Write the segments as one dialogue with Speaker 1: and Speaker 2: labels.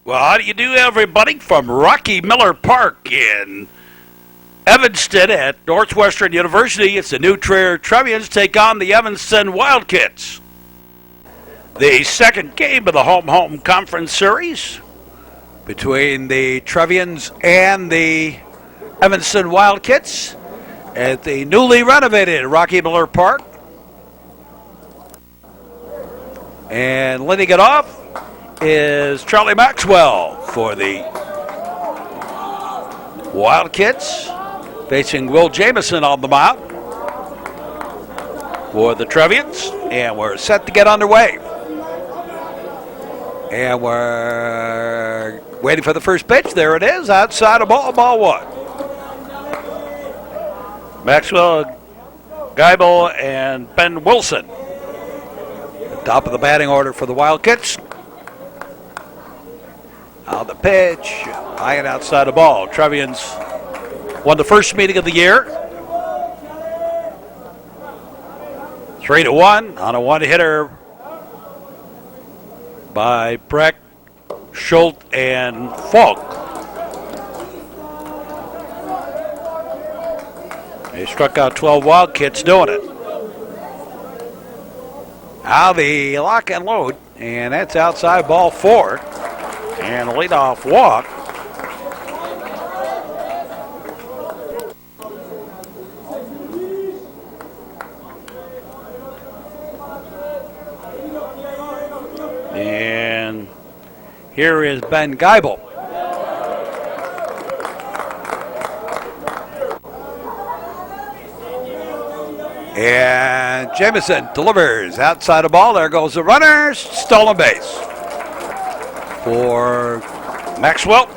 Speaker 1: Well, how do you do, everybody, from Rocky Miller Park in Evanston at Northwestern University? It's the new Trevians take on the Evanston Wildkits. The second game of the home conference series between the Trevians and the Evanston Wildkits at the newly renovated Rocky Miller Park. And leading it off is Charlie Maxwell for the Wildkits, facing Will Jameson on the mound for the Trevians, and we're set to get underway. And we're waiting for the first pitch. There it is, outside of ball one. Maxwell, Geibel, and Ben Wilson. Top of the batting order for the Wildkits. On the pitch, high and outside the ball. Trevians won the first meeting of the year. 3-1 on a one-hitter by Breck, Schultz, and Falk. They struck out 12 Wildkits doing it. Now the lock and load, and that's outside ball four. And a leadoff walk. And here is Ben Geibel. And Jameson delivers outside the ball. There goes the runner. Stolen base for Maxwell.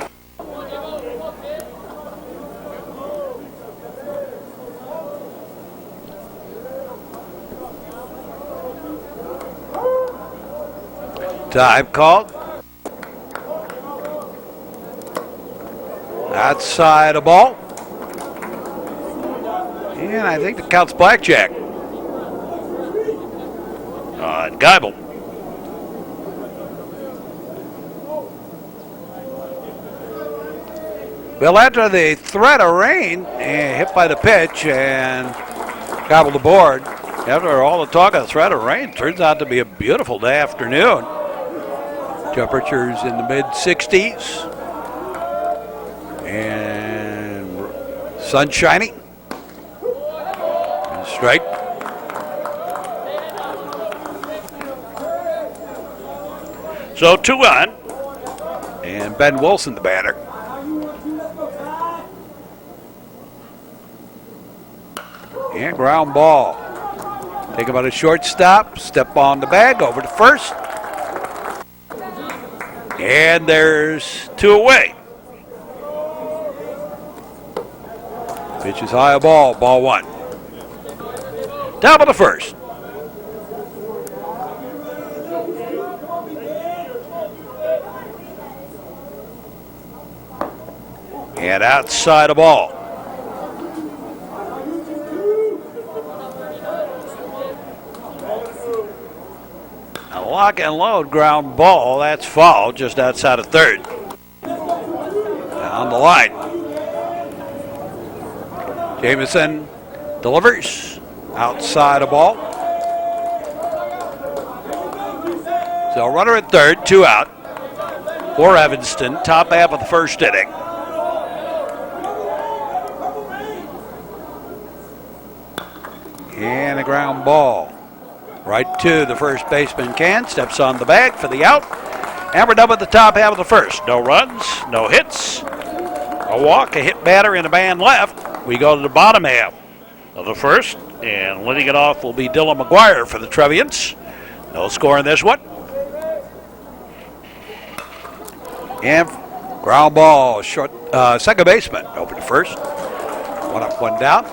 Speaker 1: Time called. Outside the ball. And I think the count's blackjack. Geibel. Well, after the threat of rain, hit by the pitch and gobbled the board. After all the talk of the threat of rain, turns out to be a beautiful day afternoon. Temperatures in the mid-60s. And sun shining. And strike. So 2-1. And Ben Wilson, the batter. And ground ball. Take about a shortstop, step on the bag, over to first. And there's two away. Pitch is high, ball one. Top of the first. And outside the ball. Lock and load ground ball. That's foul just outside of third. Down the line. Jameson delivers outside the ball. So runner at third, two out for Evanston. Top half of the first inning. And a ground ball. Right to the first baseman can, steps on the bag for the out. And we're done with the top half of the first. No runs, no hits, a walk, a hit batter, and a man left. We go to the bottom half of the first, and leading it off will be Dylan McGuire for the Trevians. No score in this one. And ground ball, short, second baseman over to first. One up, one down.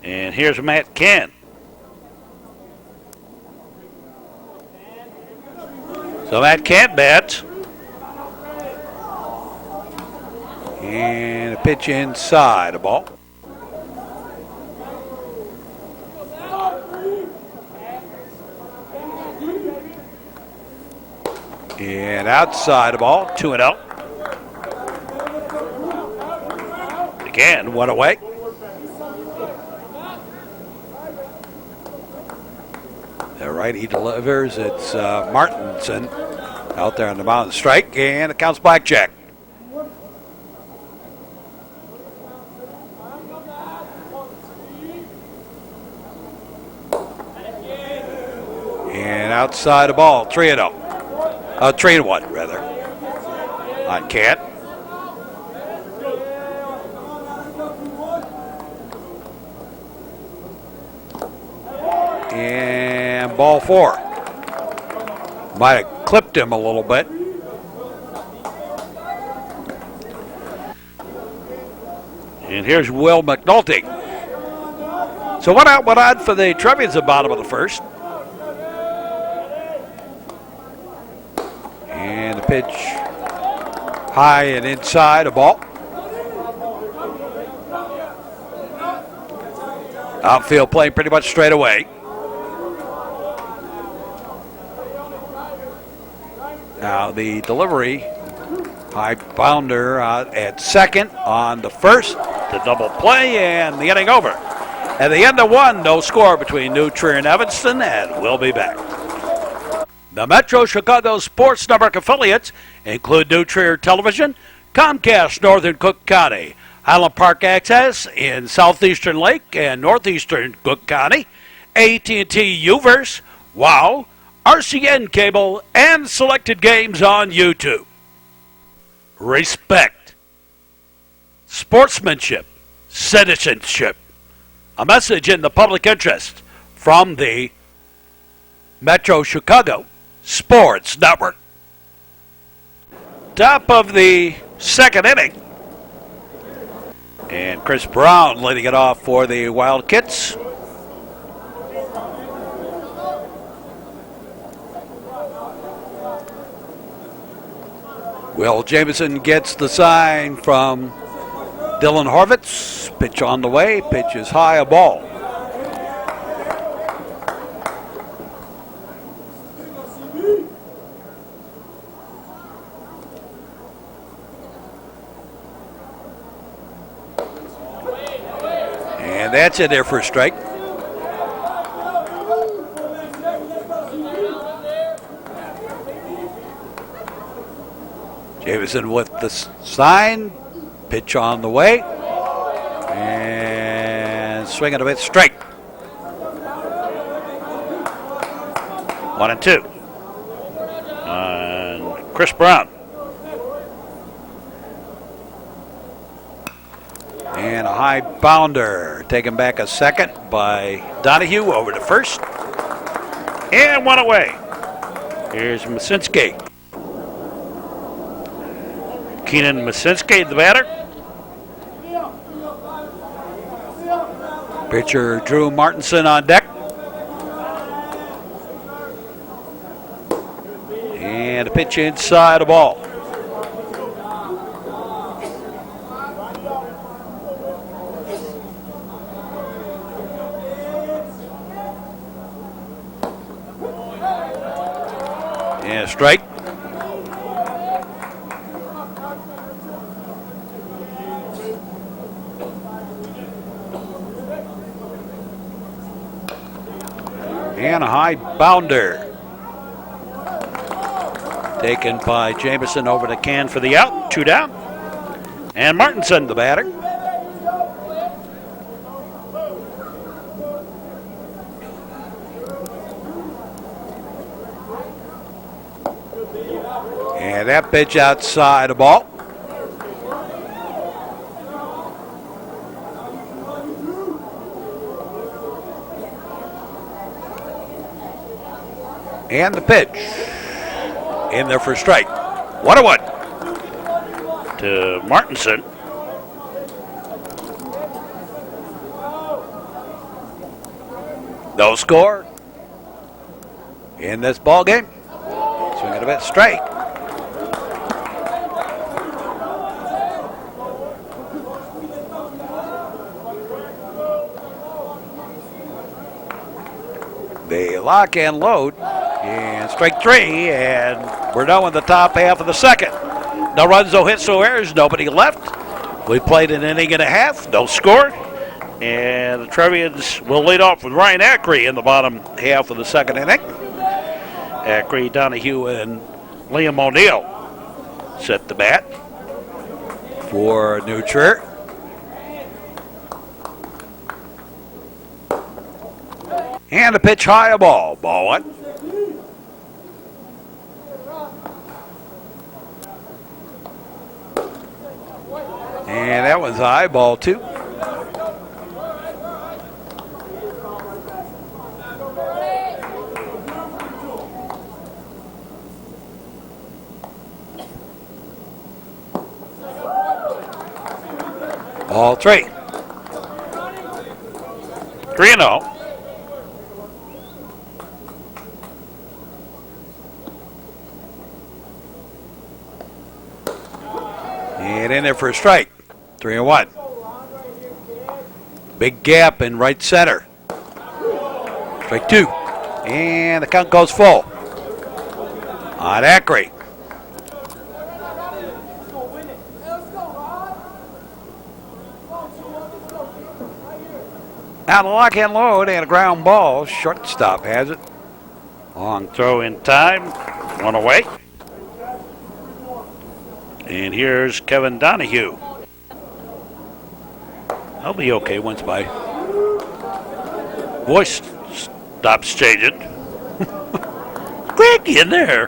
Speaker 1: And here's Matt Kent. So Matt Kent bats. And a pitch inside a ball. And outside the ball, 2-0. Again, one away. All right, he delivers. It's Martinson out there on the mound strike, and it counts blackjack. And outside the ball, 3-0. 3-1 rather. On Cat. And ball 4. Might have clipped him a little bit. And here's Will McNulty. So one out, one on for the Trevians at the bottom of the first. And the pitch high and inside a ball. Outfield playing pretty much straight away. Now the delivery, high bounder at second on the first. The double play and the inning over. At the end of one, no score between New Trier and Evanston, and we'll be back. The Metro Chicago Sports Network affiliates include New Trier Television, Comcast Northern Cook County, Highland Park Access in southeastern Lake and northeastern Cook County, AT&T Uverse, WOW, RCN Cable, and selected games on YouTube. Respect, sportsmanship, citizenship. A message in the public interest from the Metro Chicago Sports Network. Top of the second inning. And Chris Brown leading it off for the Wildkits. Will Jameson gets the sign from Dylan Horvitz. Pitch on the way. Pitch is high, a ball. And that's it there for a strike. Jameson with the sign. Pitch on the way. And swinging a bit straight. 1-2. And Chris Brown. And a high bounder. Taken back a second by Donahue over to first. And one away. Here's Masinski. Keenan Masinski, the batter. Pitcher Drew Martinson on deck. And a pitch inside the ball. And a strike. And a high bounder. Taken by Jameson over the can for the out. 2 down. And Martinson, the batter. And that pitch outside the ball. And the pitch in there for a strike. 1-1 to Martinson. No score in this ball game. Swinging a bit straight. They lock and load. And strike three, and we're done with the top half of the second. No runs, no hits, no errors, nobody left. We played an inning and a half, no score. And the Trevians will lead off with Ryan Ackrey in the bottom half of the second inning. Ackrey, Donahue, and Liam O'Neill set the bat for New Trier. And a pitch high, a ball. Ball one. And that was high, ball two. Ball three. 3-0. And in there for a strike. 3-1. Big gap in right center. Strike two. And the count goes full on Ackrey. Now the lock and load and a ground ball. Shortstop has it. Long throw in time. One away. And here's Kevin Donahue. I'll be okay once my voice stops changing. Quick in there.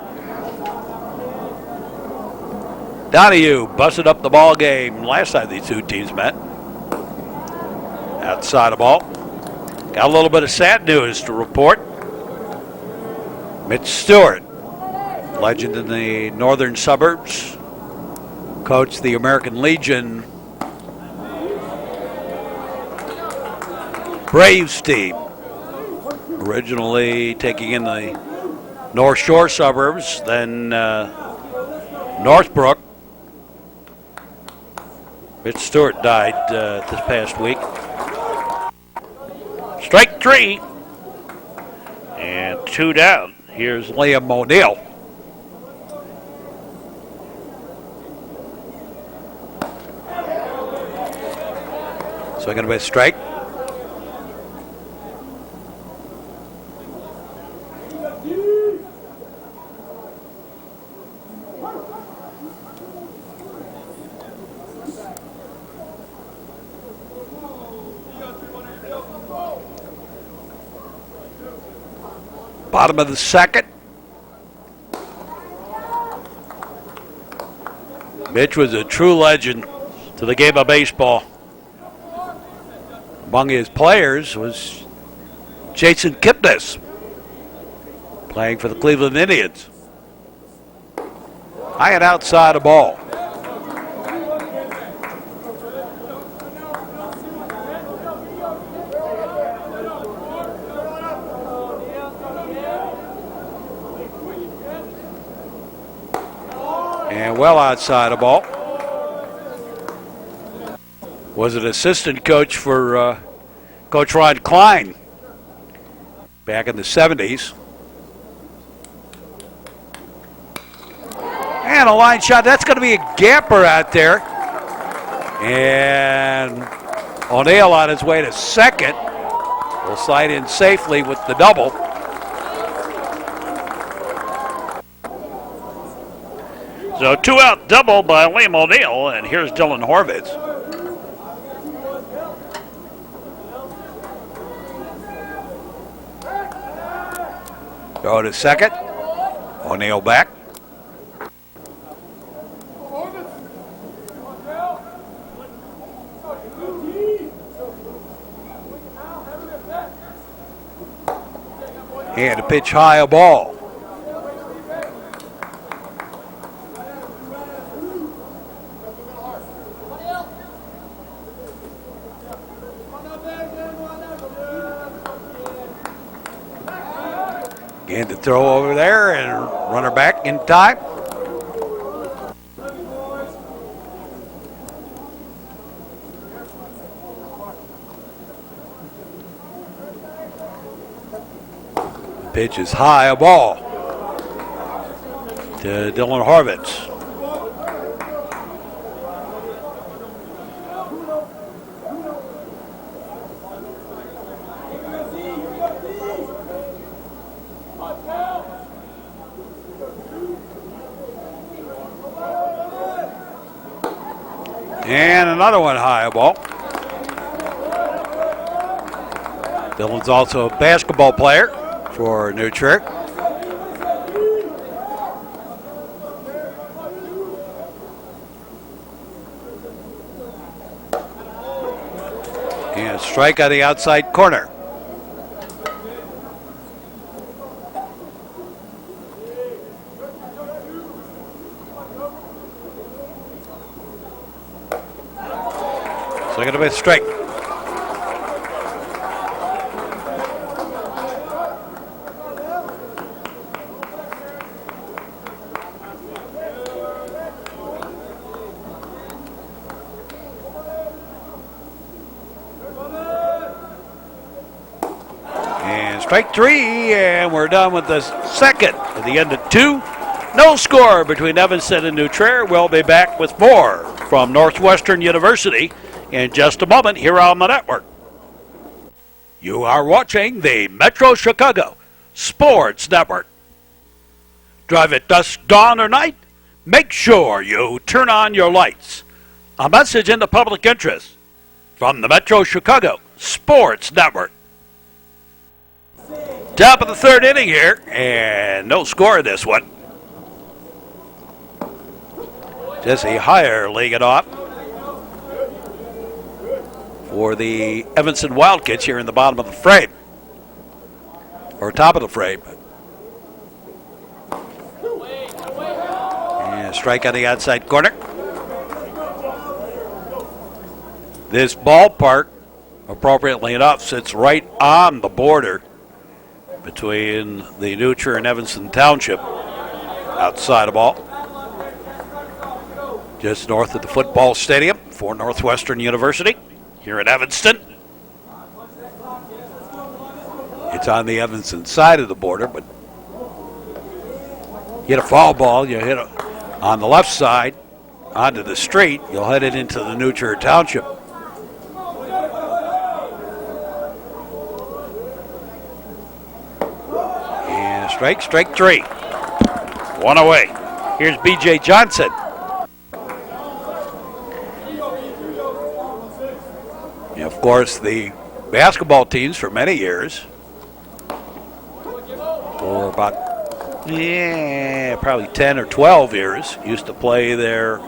Speaker 1: Donahue busted up the ball game last time these two teams met. Outside the ball. Got a little bit of sad news to report. Mitch Stewart, legend in the northern suburbs, coached the American Legion Braves team, originally taking in the North Shore suburbs, then Northbrook. Mitch Stewart died this past week. Strike three. And two down. Here's Liam O'Neill. So going to be a strike. Bottom of the second. Mitch was a true legend to the game of baseball. Among his players was Jason Kipnis, playing for the Cleveland Indians. High and outside a ball. And well outside a ball. Was an assistant coach for Coach Ron Klein back in the 70s. And a line shot. That's going to be a gapper out there. And O'Neill on his way to second will slide in safely with the double. So two out double by Liam O'Neill, and here's Dylan Horvitz. Go to second. O'Neill back. And a pitch high, a ball. And to throw over there and run her back in time. Pitch is high, a ball to Dylan Horvitz. And another one high, a ball. Dylan's also a basketball player for New Trier. And a strike on the outside corner. Second base strike. And strike three, and we're done with the second at the end of two. No score between Evanston and New Trier. We'll be back with more from Northwestern University in just a moment here on the network. You are watching the Metro Chicago Sports Network. Drive at dusk, dawn, or night? Make sure you turn on your lights. A message in the public interest from the Metro Chicago Sports Network. Top of the third inning here, and no score in this one. Jesse Heyer laying it off for the Evanston Wildkits here in the bottom of the frame, or top of the frame. And a strike on the outside corner. This ballpark, appropriately enough, sits right on the border between the New Trier and Evanston Township, outside of ball. Just north of the football stadium for Northwestern University here in Evanston. It's on the Evanston side of the border, but you hit a foul ball, you hit it on the left side onto the street, you'll head it into the New Trier Township. And strike three. One away. Here's B.J. Johnson. And of course, the basketball teams for many years, for about, probably 10 or 12 years, used to play their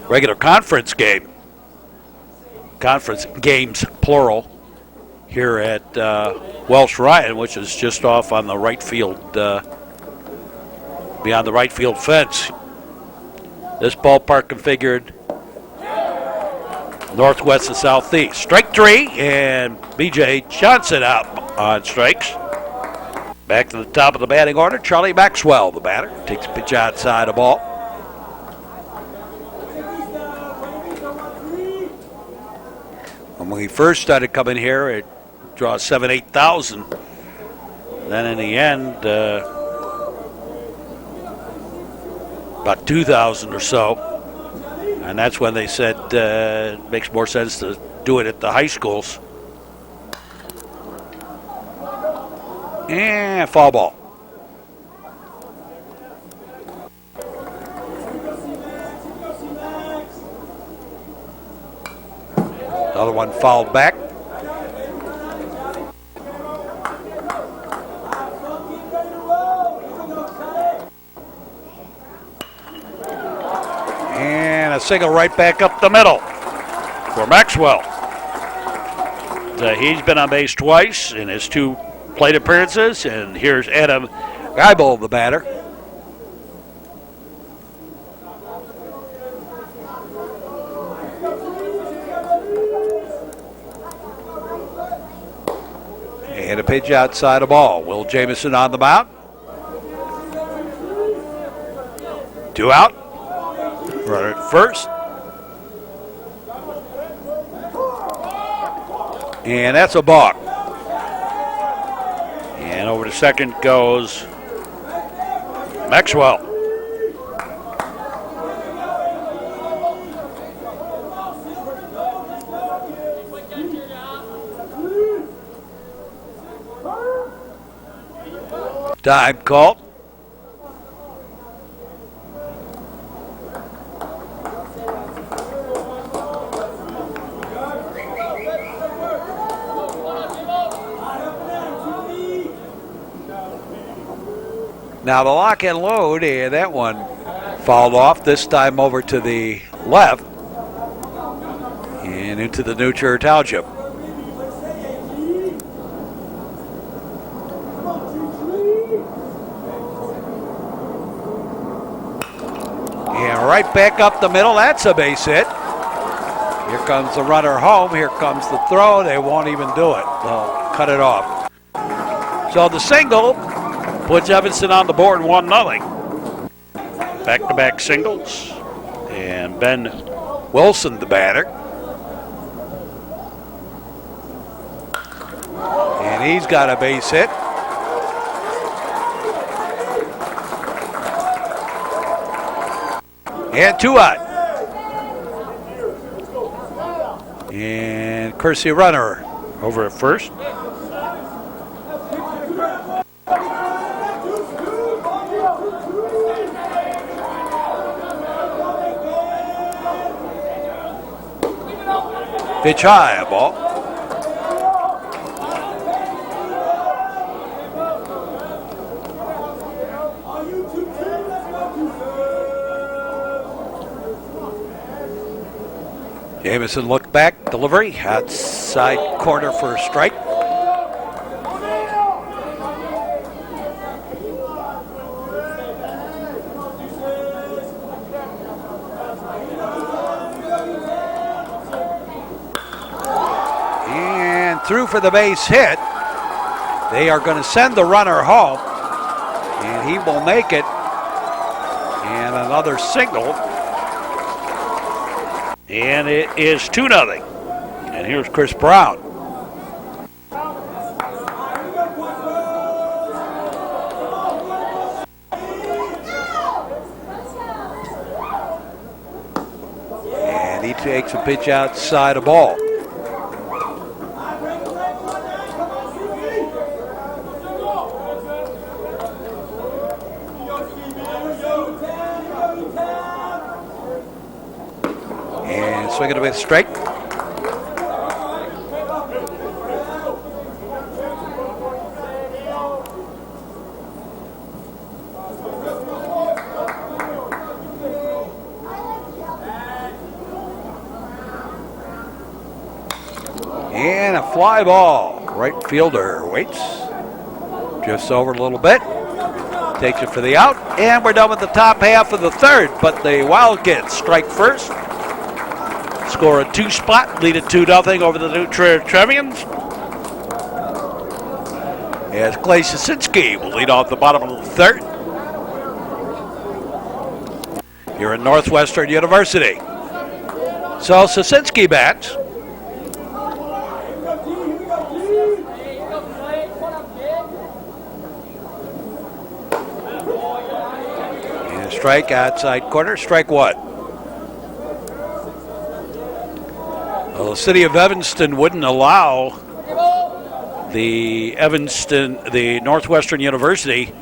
Speaker 1: regular conference games, plural, here at Welsh Ryan, which is just off on the right field, beyond the right field fence. This ballpark configured northwest and southeast. Strike three, and B.J. Johnson out on strikes. Back to the top of the batting order, Charlie Maxwell, the batter. Takes a pitch outside the ball. When we first started coming here, it draws 8,000. Then in the end, about 2,000 or so. And that's when they said it makes more sense to do it at the high schools. And foul ball. Another one fouled back. And a single right back up the middle for Maxwell. He's been on base twice in his two plate appearances, and here's Adam Geibel, the batter. And a pitch outside the ball. Will Jamison on the mound. 2 out. Runner at first. And that's a balk. And over to second goes Maxwell. Time called. Now the lock and load, and that one fouled off, this time over to the left and into the New Trier Township. And right back up the middle, that's a base hit. Here comes the runner home, here comes the throw, they won't even do it. They'll cut it off. So the single puts Evanston on the board 1-0. Back-to-back singles. And Ben Wilson, the batter. And he's got a base hit. And 2 out. And Kersey runner over at first. Pitch high, a ball. Jameson looked back, delivery, outside corner for a strike. Through for the base hit. They are going to send the runner home, and he will make it. And another single. And it is 2-0. And here's Chris Brown. And he takes a pitch outside a ball. Swinging away the strike. And a fly ball. Right fielder waits. Drifts over a little bit. Takes it for the out. And we're done with the top half of the third. But the Wildkits strike first. Score a 2 spot, lead it 2-0 over the New Trier Trevians. As Clay Sasinski will lead off the bottom of the third. Here at Northwestern University. So Sasinski bats. And a strike outside corner, strike 1. Well, the city of Evanston wouldn't allow the Northwestern University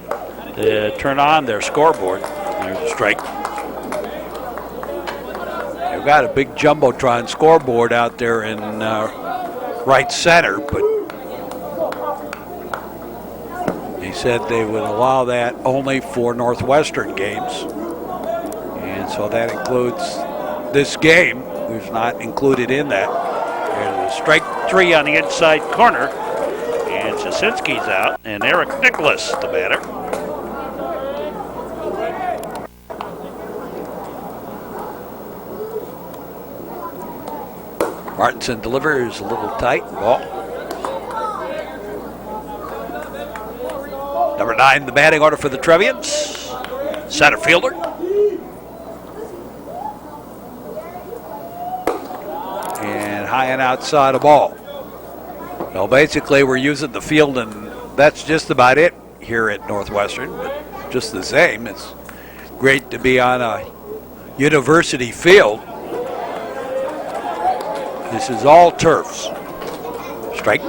Speaker 1: to turn on their scoreboard. There's a strike. They've got a big Jumbotron scoreboard out there in right center, but they said they would allow that only for Northwestern games. And so that includes this game. Who's not included in that. There's a strike 3 on the inside corner. And Sasinski's out. And Eric Nicholas, the batter. Martinson delivers a little tight. Ball. Number 9, the batting order for the Trevians. Center fielder. High and outside a ball. So basically we're using the field in that's just about it here at Northwestern. But just the same, it's great to be on a university field. This is all turfs. Strike.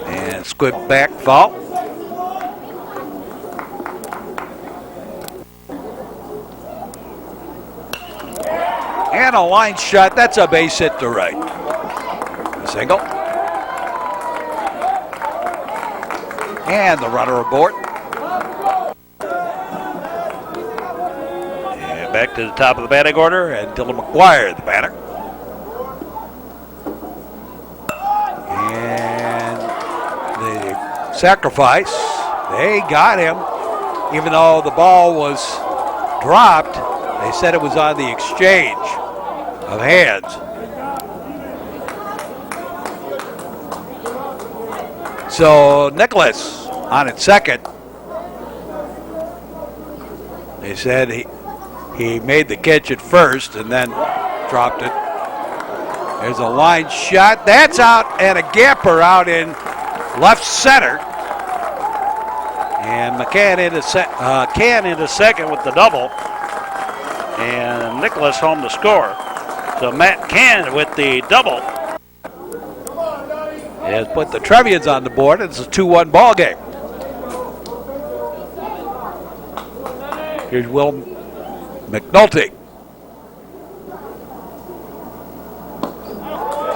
Speaker 1: And squib back foul. And a line shot. That's a base hit to right. A single. And the runner aboard. And back to the top of the batting order, and Dylan McGuire, the batter. And the sacrifice, they got him. Even though the ball was dropped, they said it was on the exchange of hands. So Nicholas on at second. They said he made the catch at first and then dropped it. There's a line shot. That's out, and a gapper out in left center. And McCann into second with the double. And Nicholas home to score. So Matt Cann with the double has put the Trevians on the board. It's a 2-1 ball game. Here's Will McNulty.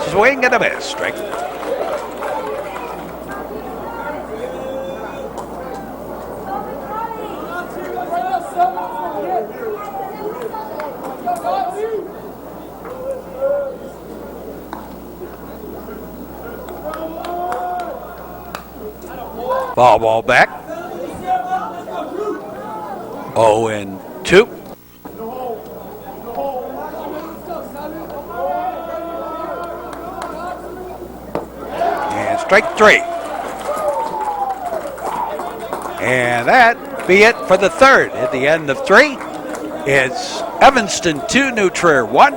Speaker 1: Swing and a miss. Strike. Foul ball back. 0-2. And strike three. And that be it for the third. At the end of three, it's Evanston 2, New Trier 1,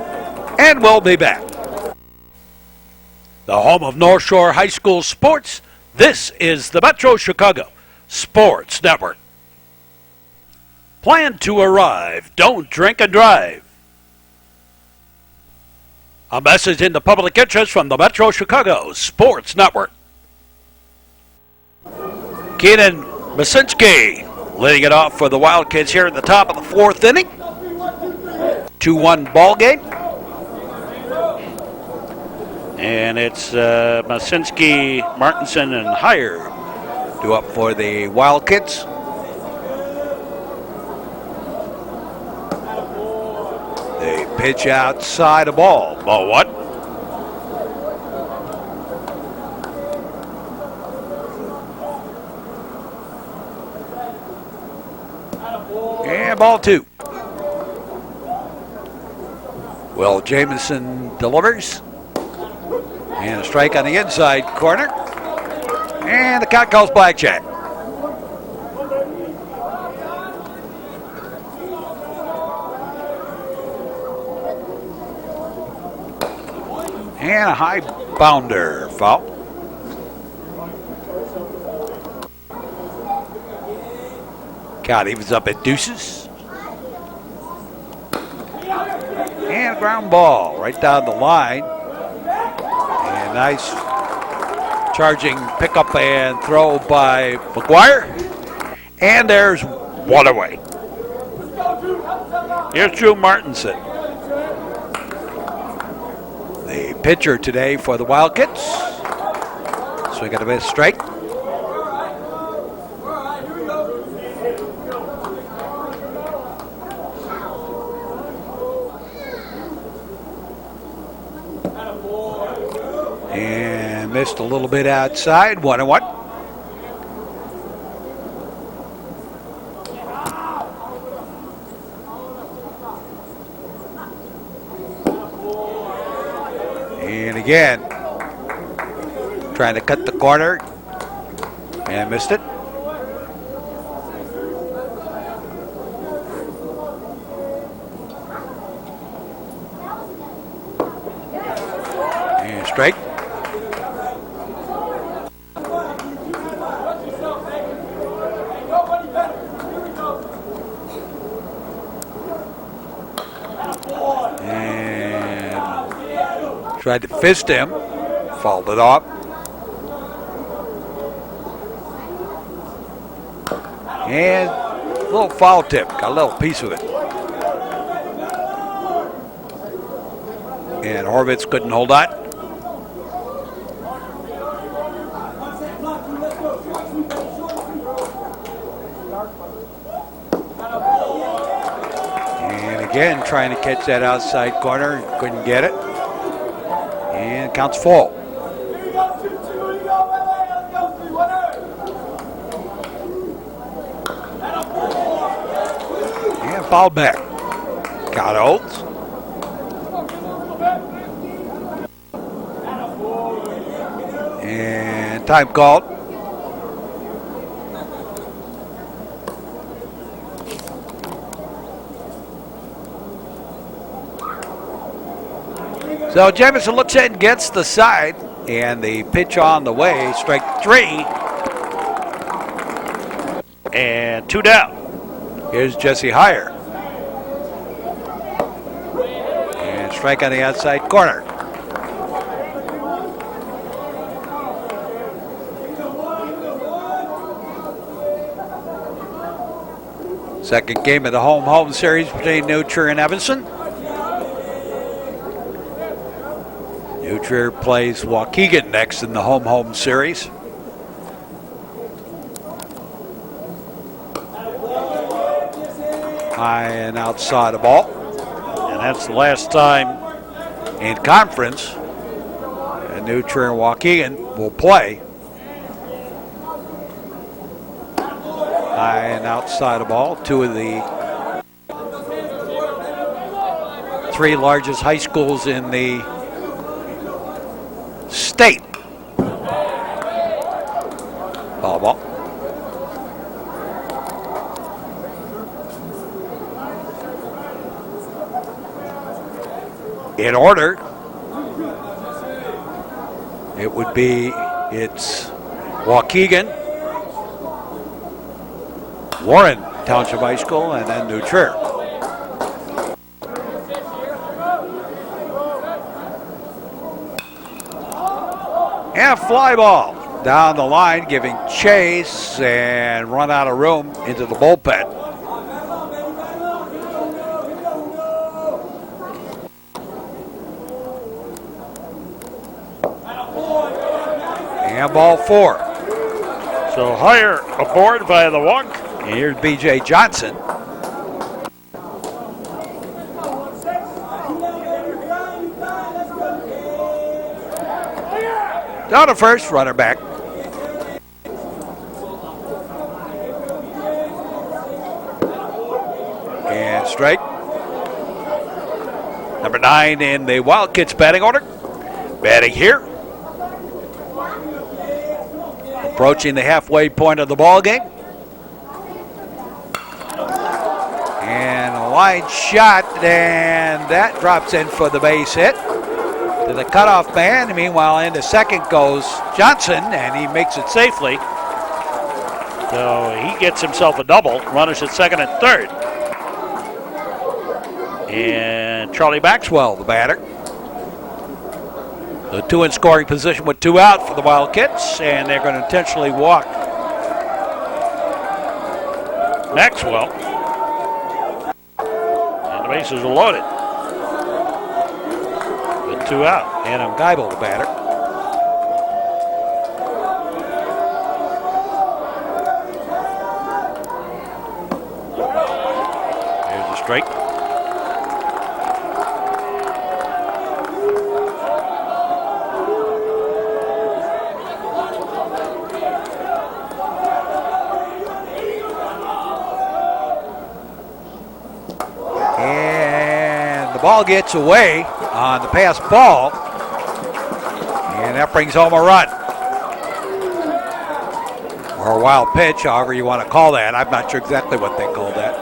Speaker 1: and we'll be back. The home of North Shore High School sports. This is the Metro Chicago Sports Network. Plan to arrive. Don't drink and drive. A message in the public interest from the Metro Chicago Sports Network. Keenan Masinski leading it off for the Wildkits here at the top of the fourth inning. 2-1 ball game. And it's Masinski, Martinson, and Heyer due up for the Wildkits. They pitch outside a ball. Ball one. And ball two. Will Jamison delivers. And a strike on the inside corner. And the count calls blackjack. And a high bounder foul. Count evens up at deuces. And a ground ball right down the line. And nice charging pickup and throw by McGuire. And there's one away. Here's Drew Martinson, the pitcher today for the Wildkits. Swing and a miss, strike. And missed a little bit outside. 1-1. And again, trying to cut the corner and missed it. straight. And tried to fist him, fouled it off. And a little foul tip, got a little piece of it. And Horvitz couldn't hold on. And again, trying to catch that outside corner, couldn't get it. And counts full. And fouled back. Got Oates. And time called. So Jefferson looks at and gets the side, and the pitch on the way, strike 3. And 2 down. Here's Jesse Heyer. And strike on the outside corner. Second game of the home series between New Trier and Evanston. New Trier plays Waukegan next in the home series. High and outside the ball. And that's the last time in conference and New Trier and Waukegan will play. High and outside the ball. 2 of the 3 largest high schools in the state. Foul ball. In order, it would be, it's Waukegan, Warren Township High School, and then New Trier. And fly ball down the line, giving chase and run out of room into the bullpen. And ball 4.
Speaker 2: So Heyer aboard via the walk.
Speaker 1: And here's B.J. Johnson. Down to first, runner back. And strike. Number 9 in the Wildkits batting order. Batting here. Approaching the halfway point of the ball game. And a line shot, and that drops in for the base hit to the cutoff man. Meanwhile, into second goes Johnson, and he makes it safely.
Speaker 2: So he gets himself a double. Runners at second and third. And Charlie Maxwell,
Speaker 1: The batter. The 2 in scoring position with 2 out for the Wildkits, and they're going to intentionally walk
Speaker 2: Maxwell. And the bases are loaded. With 2 out.
Speaker 1: Adam Geibel, the batter.
Speaker 2: There's a strike.
Speaker 1: The ball gets away on the pass ball, and that brings home a run. Or a wild pitch, however you want to call that. I'm not sure exactly what they call that.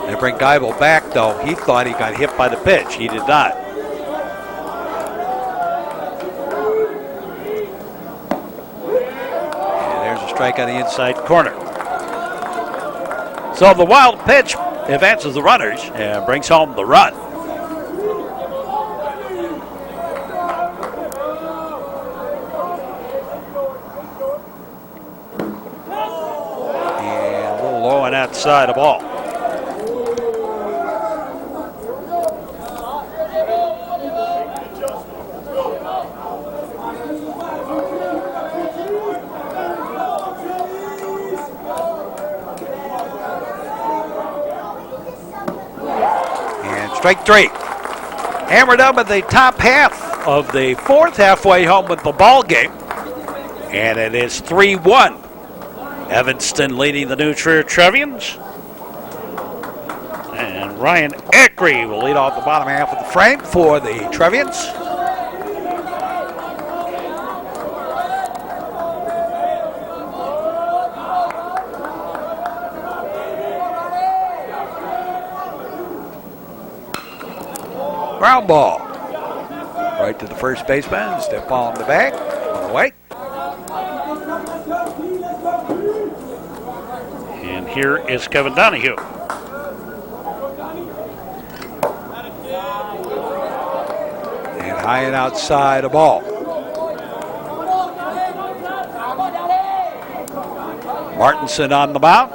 Speaker 1: They bring Geibel back, though. He thought he got hit by the pitch. He did not.
Speaker 2: strike on the inside corner. So the wild pitch advances the runners and brings home the run. And a little low on that side of ball. Strike three. Hammered up at the top half of the fourth, halfway home with the ball game. And it is 3-1. Evanston leading the New Trier Trevians. And Ryan Eckery will lead off the bottom half of the frame for the Trevians. Ground ball. Right to the first baseman. Step on the bag. On the way. And here is Kevin Donahue. And high and outside a ball. Martinson on the mound.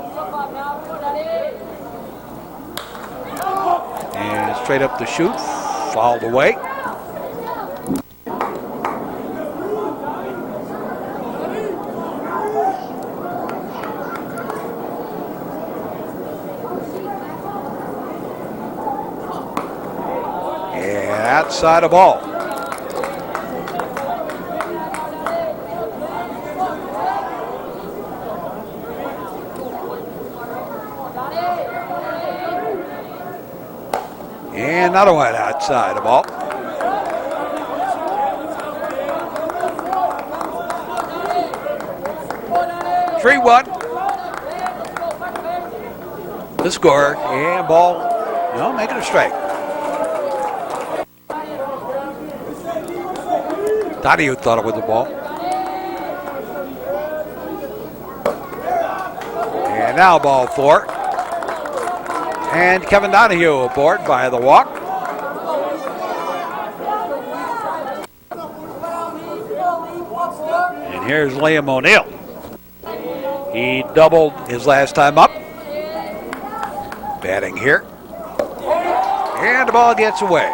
Speaker 2: And straight up the chute. Fouled away. And outside a ball. And another one outside the ball. (3-1). The score, and ball, no, making a strike. Donahue thought it was a ball. And now ball four. And Kevin Donahue aboard by the walk. And here's Liam O'Neill. He doubled his last time up. Batting here. And the ball gets away.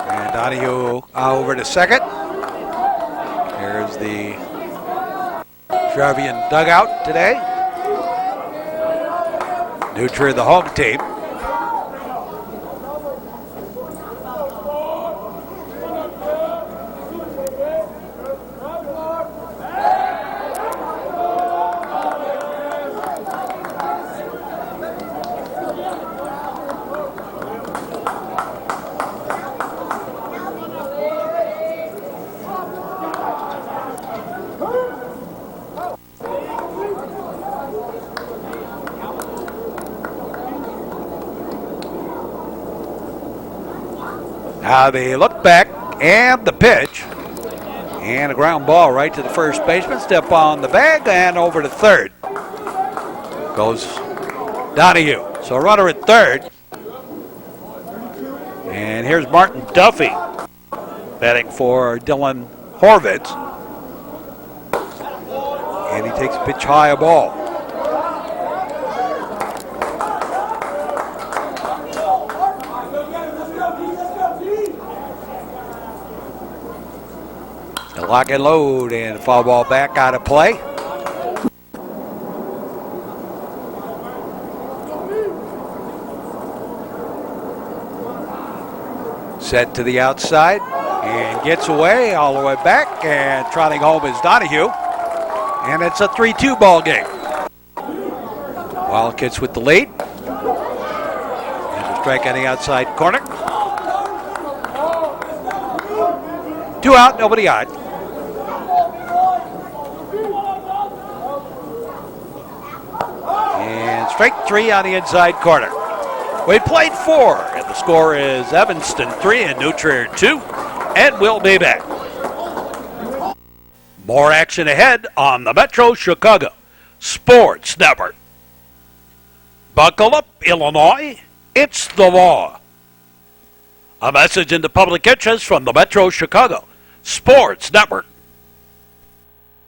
Speaker 2: And Donahue over to second. Here's the Trevian dugout today. New Trier, the home team. Now they look back, and the pitch, and a ground ball right to the first baseman. Step on the bag, and over to third goes Donahue. So a runner at third. And here's Martin Duffy batting for Dylan Horvitz. And he takes a pitch high, a ball. Lock and load, and foul ball back out of play. Set to the outside and gets away all the way back, and trotting home is Donahue. And it's a 3-2 ball game. Wildkits with the lead. And a strike on the outside corner. 2 out, nobody on. And strike 3 on the inside corner. We played 4, and the score is Evanston 3 and New Trier 2. And we'll be back.
Speaker 1: More action ahead on the Metro Chicago Sports Network. Buckle up, Illinois. It's the law. A message in the public interest from the Metro Chicago Sports Network.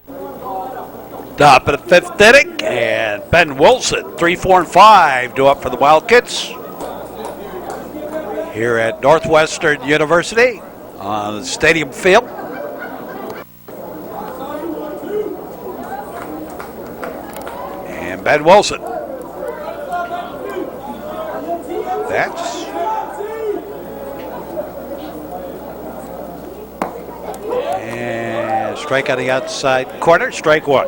Speaker 1: Top of the fifth inning, and Ben Wilson, 3, 4, and 5 due up for the Wildkits here at Northwestern University on the stadium field. And Ben Wilson. That's and strike on the outside corner, strike one.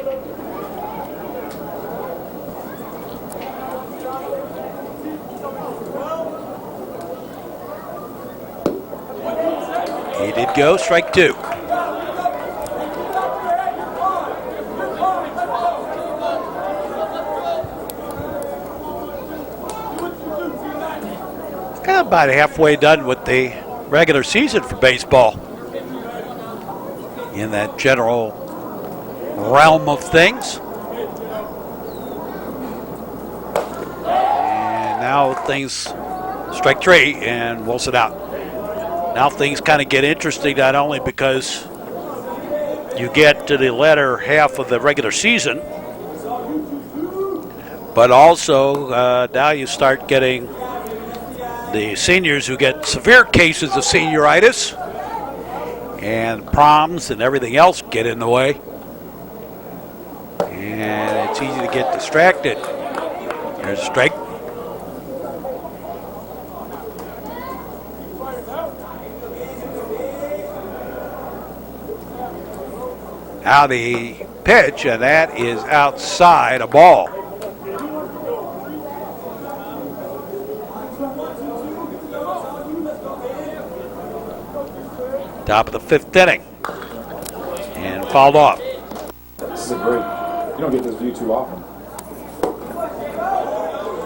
Speaker 1: He did go, strike two. About halfway done with the regular season for baseball in that general realm of things. And now things, strike three and Wilson out. Now things kind of get interesting, not only because you get to the latter half of the regular season, but also now you start getting the seniors who get severe cases of senioritis, and proms and everything else get in the way. And it's easy to get distracted. There's a strike. Now the pitch, and that is outside, a ball. Top of the fifth inning. And fouled off.
Speaker 3: This is a great, you don't get this view too often.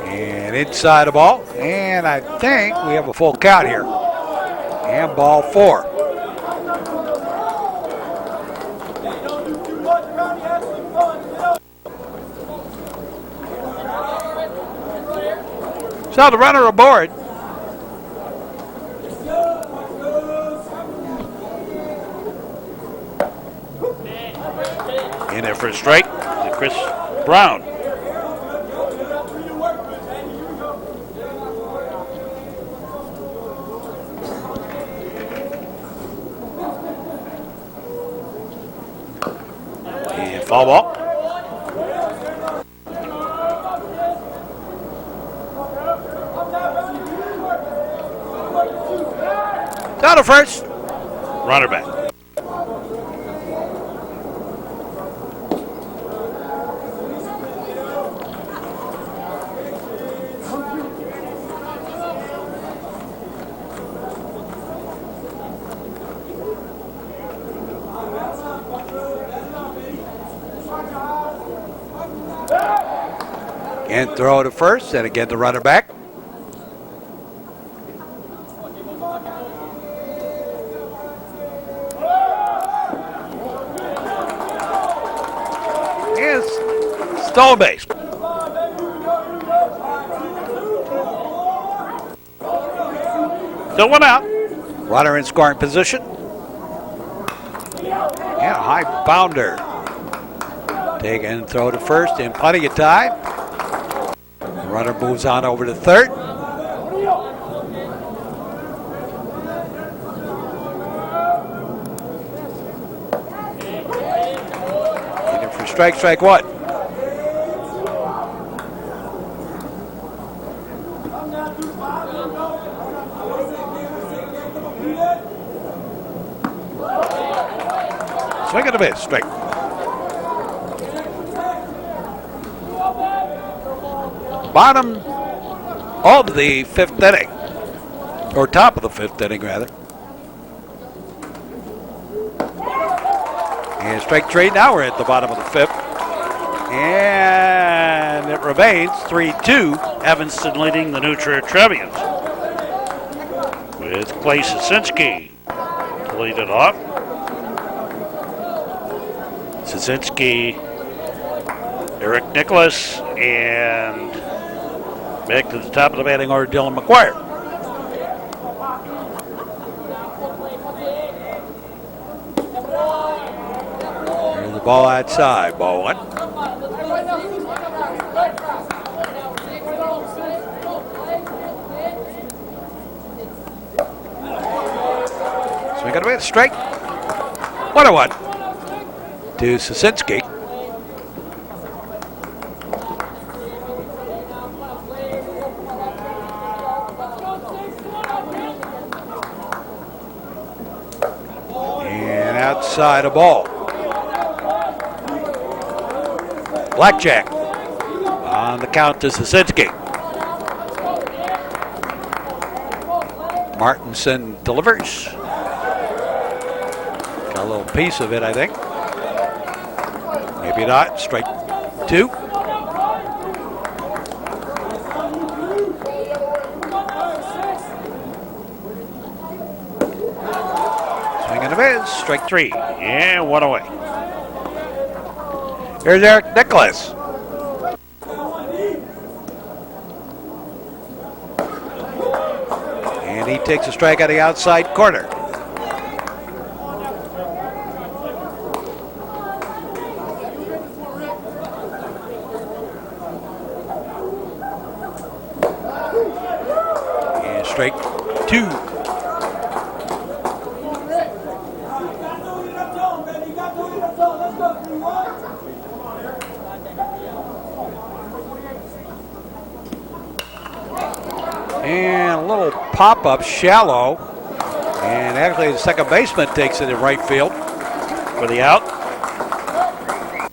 Speaker 2: And inside a ball. And I think we have a full count here. And ball four. So the runner aboard.
Speaker 1: In there for a strike to Chris Brown. And foul ball.
Speaker 2: Down to first.
Speaker 1: Runner back.
Speaker 2: And throw to first, and again the runner back. And stolen base.
Speaker 1: Still one out.
Speaker 2: Runner in scoring position. And a high bounder. Take and throw to first in plenty of time. The runner moves on over to third. Looking for strike one. Swing and a miss, strike. Bottom of the fifth inning, or top of the fifth inning, rather. And strike three. Now we're at the bottom of the fifth. And it remains 3-2.
Speaker 1: Evanston leading the New Trevians. With Clay Sasinski to lead it off. Szynski, Eric Nicholas, and back to the top of the batting order, Dylan McGuire.
Speaker 2: Here's the ball outside, ball one. Swing and a miss, strike. 1-1 to Szynski. And outside a ball. Blackjack on the count to Szynski. Martinson delivers. Got a little piece of it, I think. Maybe not. Strike two. Swing and a miss. Strike three.
Speaker 1: And one away.
Speaker 2: Here's Eric Nicholas. And he takes a strike out of the outside corner. And strike two. And a little pop-up shallow. And actually the second baseman takes it in right field.
Speaker 1: For the out.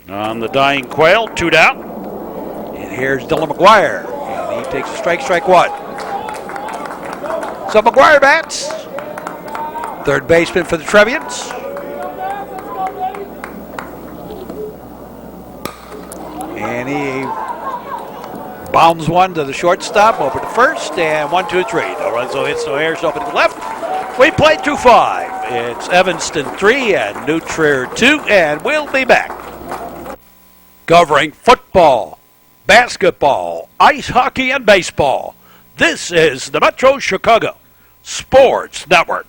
Speaker 1: On the dying Quail, 2 down.
Speaker 2: And here's Dylan McGuire. And he takes a strike, strike one. So McGuire bats. Third baseman for the Trevians. And he bounds one to the shortstop, over to first, and 1-2-3. No runs, no hits, no errors, nobody left. We played through 5. It's Evanston 3 and New Trier 2, and we'll be back. Covering football, basketball, ice hockey, and baseball. This is the Metro Chicago Sports Network.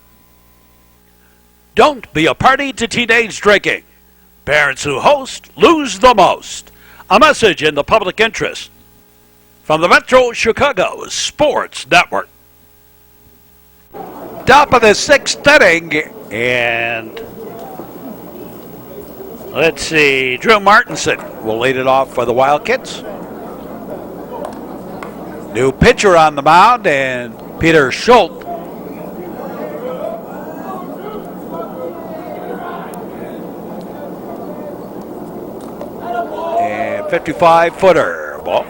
Speaker 2: Don't be a party to teenage drinking. Parents who host lose the most. A message in the public interest from the Metro Chicago Sports Network. Top of the 6th inning, and let's see, Drew Martinson will lead it off for the Wildkits. New pitcher on the mound, and Peter Schultz. And 55-footer ball.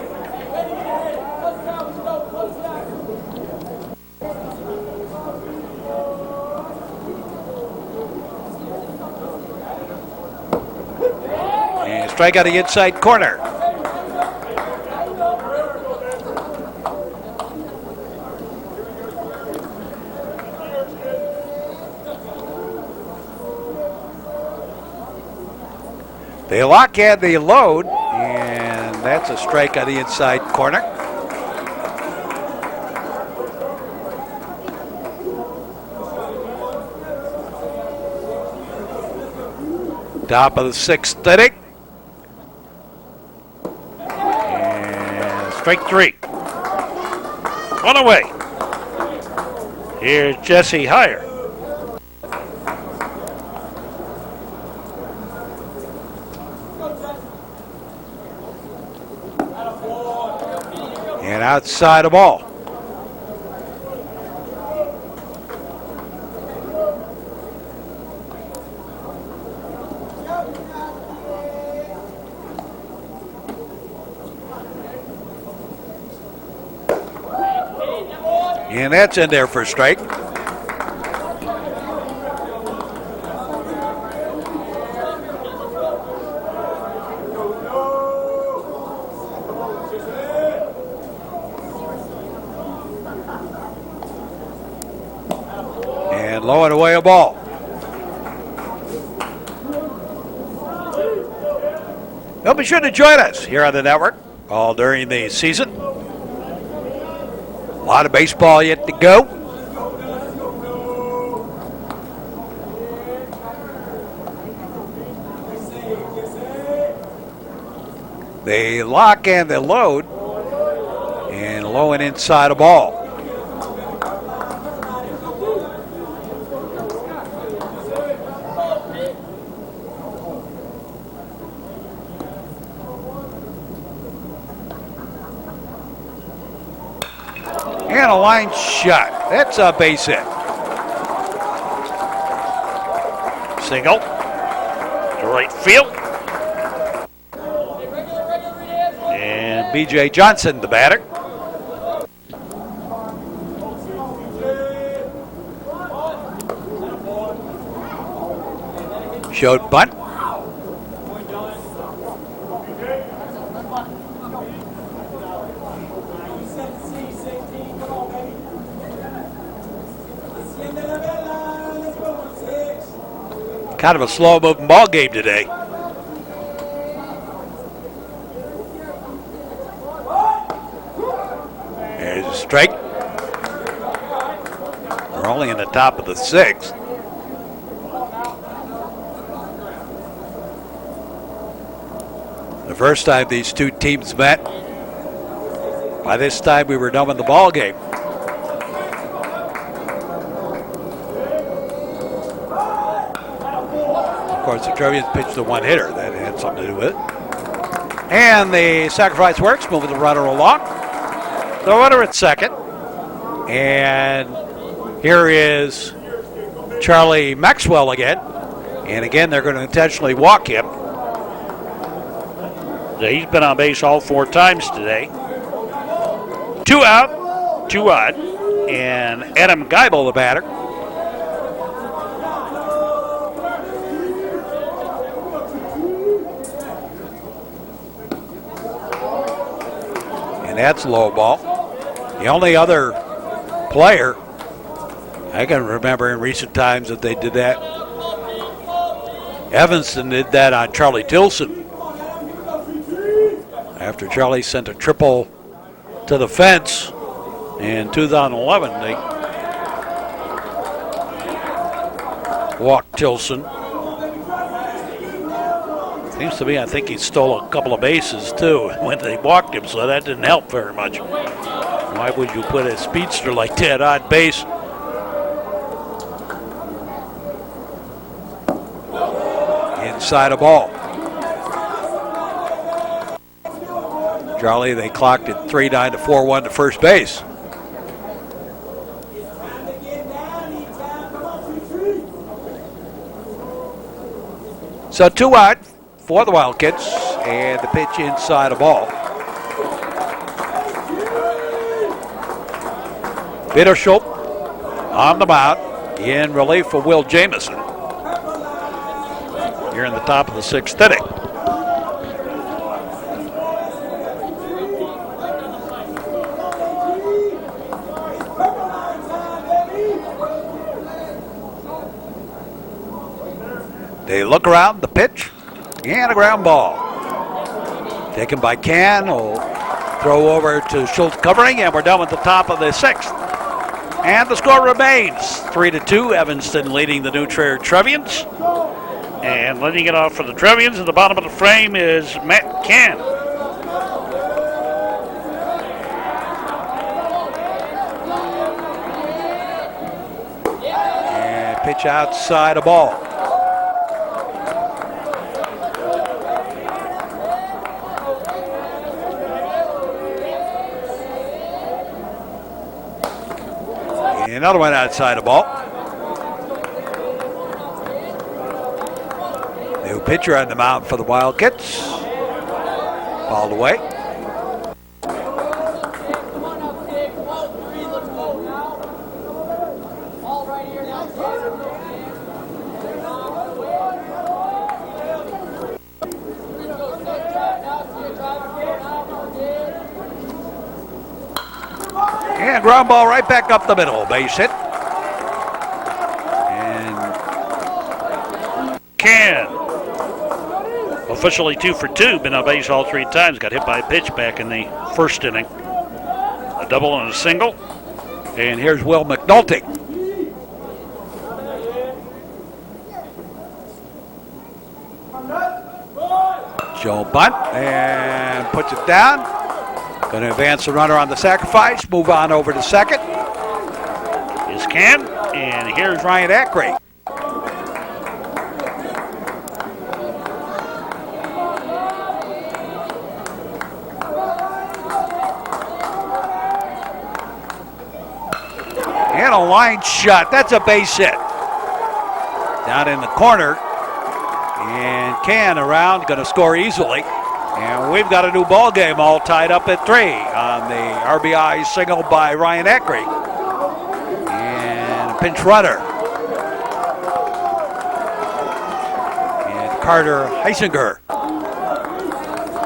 Speaker 2: And strike out the inside corner. They lock and they load, and that's a strike on the inside corner. Top of the 6th inning. And strike 3. One away. Here's Jesse Heyer. And outside the ball. And that's in there for a strike. And low and away a ball. Well, be sure to join us here on the network all during the season. A lot of baseball yet to go. They lock and they load. And low and inside a ball. And a line shot. That's a base hit.
Speaker 1: Single to right field.
Speaker 2: And B.J. Johnson, the batter. Showed bunt. Kind of a slow-moving ball game today. There's a strike. We're only in the top of the sixth. The first time these two teams met, by this time we were done with the ball game. Of course, the Trevians pitched the one-hitter. That had something to do with it. And the sacrifice works, moving the runner along. The runner at second. And here is Charlie Maxwell again. And again, they're going to intentionally walk him.
Speaker 1: He's been on base all 4 times today. 2 out, 2 odd. And Adam Geibel, the batter.
Speaker 2: And that's low ball. The only other player I can remember in recent times that they did that, Evanston did that on Charlie Tilson. After Charlie sent a triple to the fence in 2011, they walked Tilson. Seems to me, I think he stole a couple of bases too when they walked him, so that didn't help very much. Why would you put a speedster like that on base? Inside a ball. Charlie, they clocked it 3-9 to 4-1 to first base. So 2 out for the Wildkits, and the pitch inside a ball. Bittersholt on the mound in relief for Will Jamison. Here in the top of the 6th inning. They look around, the pitch, and a ground ball. Taken by Can, will throw over to Schultz covering, and we're done with the top of the 6th. And the score remains 3-2, Evanston leading the New Trier Trevians.
Speaker 1: And leading it off for the Trevians at the bottom of the frame is Matt Can.
Speaker 2: And pitch outside a ball. Another one outside a ball. New pitcher on the mound for the Wildkits. Balled away. And ground ball right back up the middle. Base hit. And
Speaker 1: Can officially 2 for 2, been on base all 3 times. Got hit by a pitch back in the first inning. A double and a single.
Speaker 2: And here's Will McNulty. Joe bunt and puts it down. Going to advance the runner on the sacrifice. Move on over to second.
Speaker 1: Is Can. And here's
Speaker 2: Ryan Ackrey. And a line shot. That's a base hit. Down in the corner. And Can around, going to score easily. And we've got a new ball game all tied up at 3 on the RBI single by Ryan Ackrey. And a pinch runner. And Carter Heisinger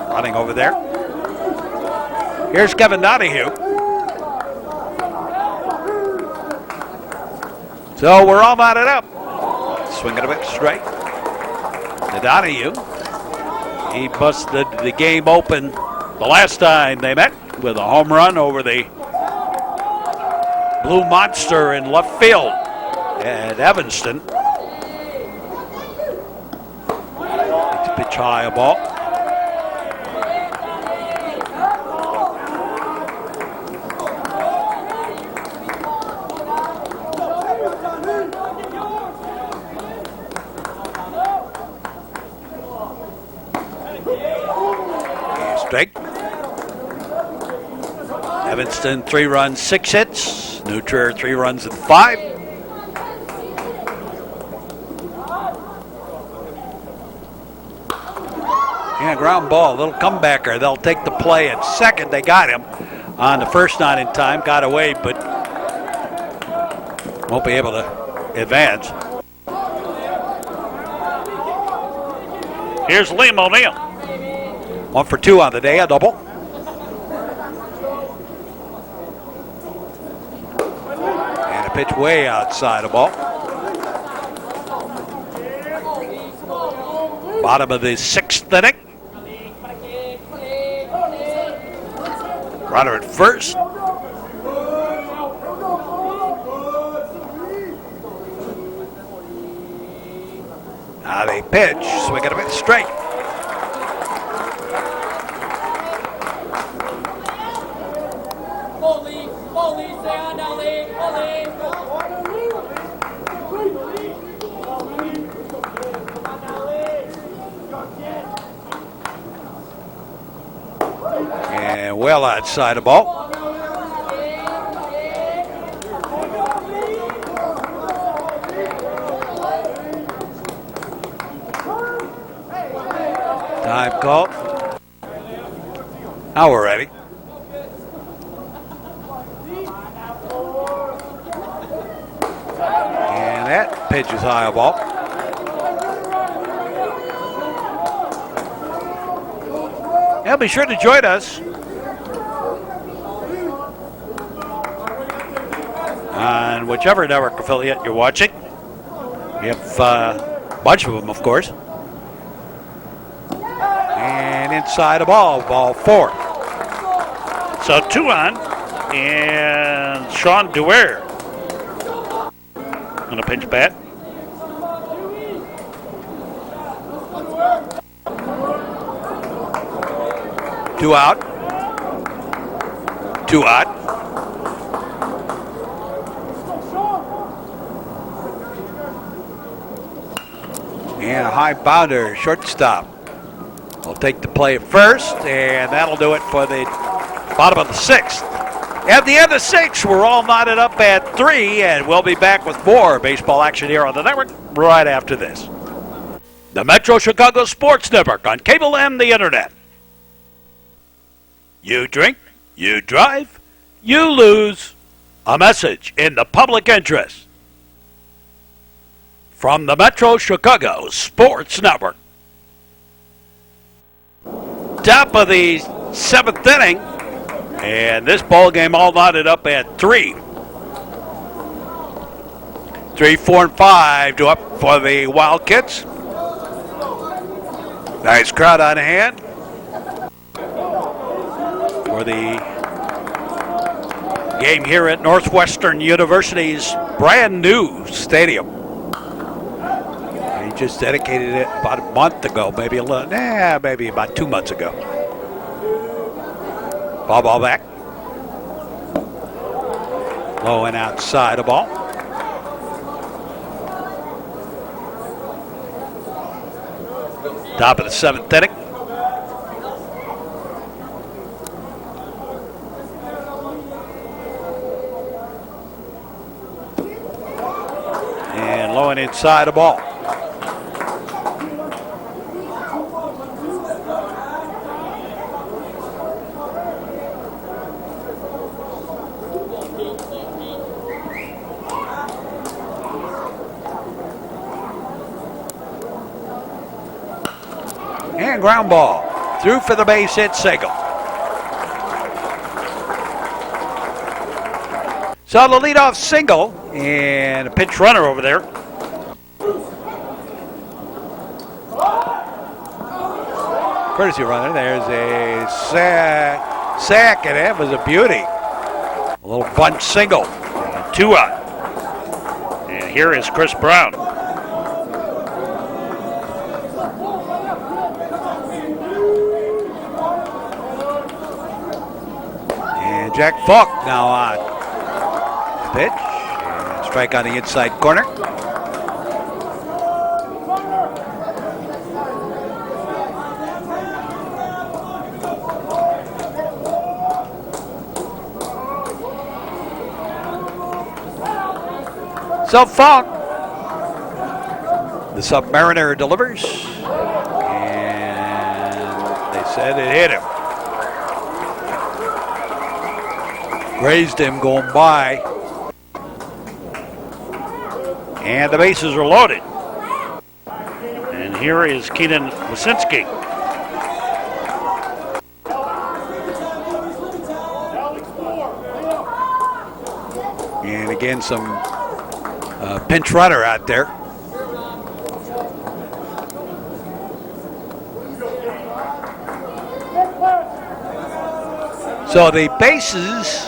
Speaker 2: running over there. Here's Kevin Donahue. So we're all knotted up. Swinging a bit straight. To Donahue. He busted the game open the last time they met with a home run over the Blue Monster in left field at Evanston. It's a pitch high, a ball. Strike. Evanston 3 runs, 6 hits. New Trier 3 runs and 5. Yeah, ground ball, a little comebacker. They'll take the play at second. They got him on the first, not in time. Got away, but won't be able to advance.
Speaker 1: Here's Liam O'Neill.
Speaker 2: 1 for 2 on the day, a double. And a pitch way outside a ball. Bottom of the 6th inning. Runner at first. Now they pitch, swinging a bit straight. And well outside the ball. Time call. Now we're ready. And that pitch is high a ball. Yeah, be sure to join us on whichever network affiliate you're watching. We have a bunch of them, of course. And inside a ball, ball 4.
Speaker 1: So 2 on, and Sean Dewar on a pinch bat.
Speaker 2: Two out. 2 out. And a high bounder, shortstop. We'll take the play first, and that'll do it for the bottom of the 6th. At the end of 6, we're all knotted up at 3, and we'll be back with more baseball action here on the network right after this. The Metro Chicago Sports Network on cable and the internet. You drink, you drive, you lose. A message in the public interest from the Metro Chicago Sports Network. Top of the 7th inning, and this ball game all knotted up at 3. 3, 4, and 5 to up for the Wildkits. Nice crowd on hand for the game here at Northwestern University's brand new stadium. He just dedicated it about a month ago, maybe about 2 months ago. Foul ball back. Low and outside the ball. Top of the 7th inning. And low and inside the ball. And ground ball. Through for the base hit, single. So the leadoff single and a pinch runner over there. Courtesy runner. There's a sack, and it was a beauty. A little bunt single.
Speaker 1: 2 out. And here is Chris Brown.
Speaker 2: And Jack Falk now on the pitch. And strike on the inside corner. So Falk, the Submariner delivers, and they said it hit him. Grazed him going by, and the bases are loaded.
Speaker 1: And here is Keenan Wasinski.
Speaker 2: And again, some pinch runner out there. So the bases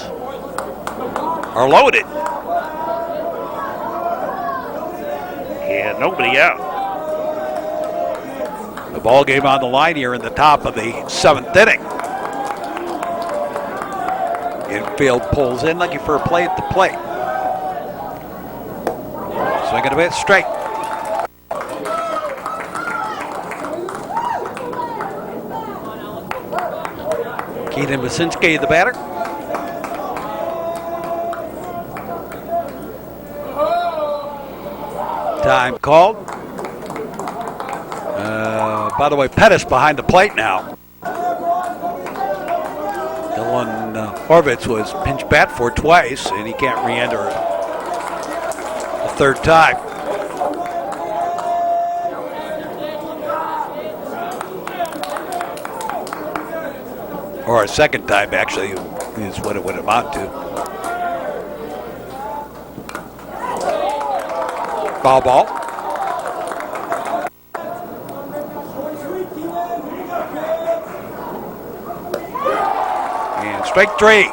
Speaker 2: are loaded.
Speaker 1: And nobody out.
Speaker 2: The ball game on the line here in the top of the 7th inning. Infield pulls in, looking for a play at the plate. Swing it a bit straight. Keenan Wasinski, the batter. Time called. By the way, Pettis behind the plate now. Dylan Horvitz was pinch bat for twice, and he can't re-enter a third time. Or a second time, actually, is what it would amount to. Foul ball. And strike 3.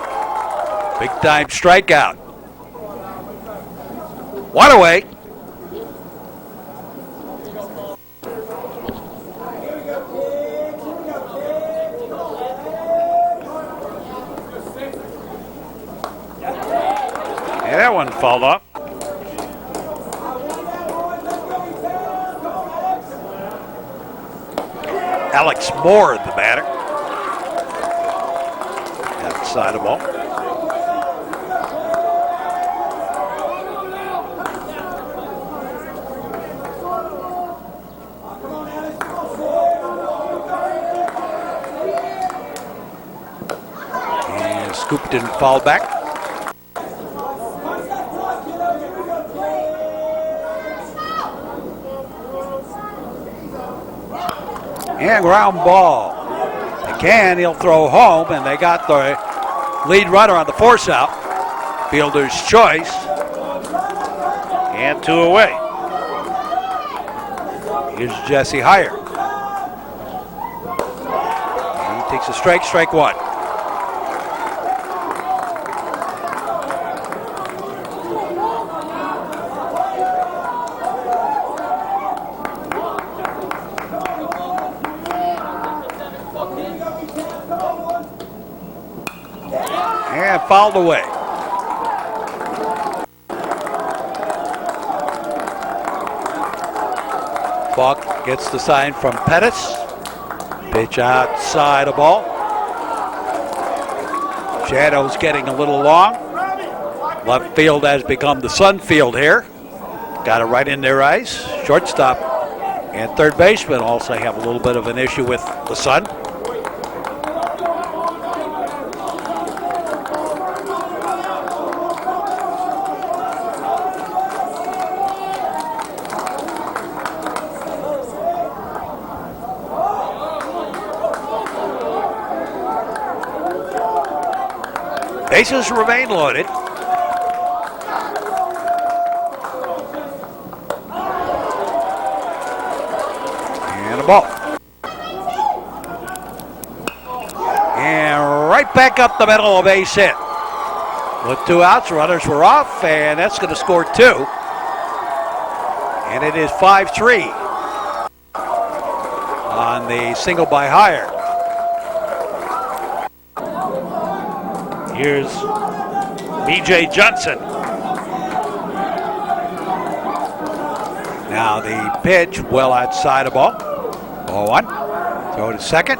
Speaker 2: Big time strikeout. One away.
Speaker 1: And that one fouled off.
Speaker 2: Alex Moore, the batter. Outside the ball. And scooped and fouled back. And ground ball. He'll throw home, and they got the lead runner on the force out. Fielder's choice.
Speaker 1: And 2 away.
Speaker 2: Here's Jesse Heyer. Takes a strike, strike one. And fouled away. Buck gets the sign from Pettis. Pitch outside the ball. Shadow's getting a little long. Left field has become the sun field here. Got it right in their eyes. Shortstop and third baseman also have a little bit of an issue with the sun. Bases remain loaded. And a ball. And right back up the middle, a base hit. With 2 outs, runners were off, and that's going to score 2. And it is 5-3 on the single by Hire.
Speaker 1: Here's B.J. Johnson.
Speaker 2: Now the pitch well outside the ball. Ball one. Throw to second.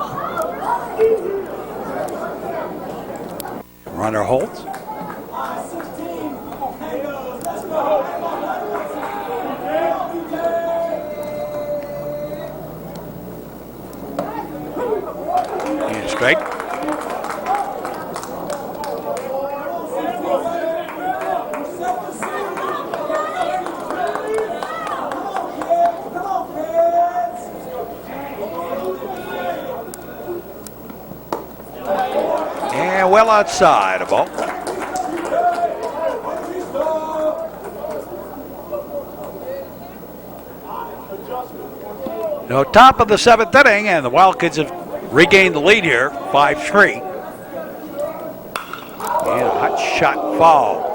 Speaker 2: Runner holds. And strike. And well outside the ball. No, top of the 7th inning, and the Wildkits have regained the lead here, 5-3. And a hot shot foul.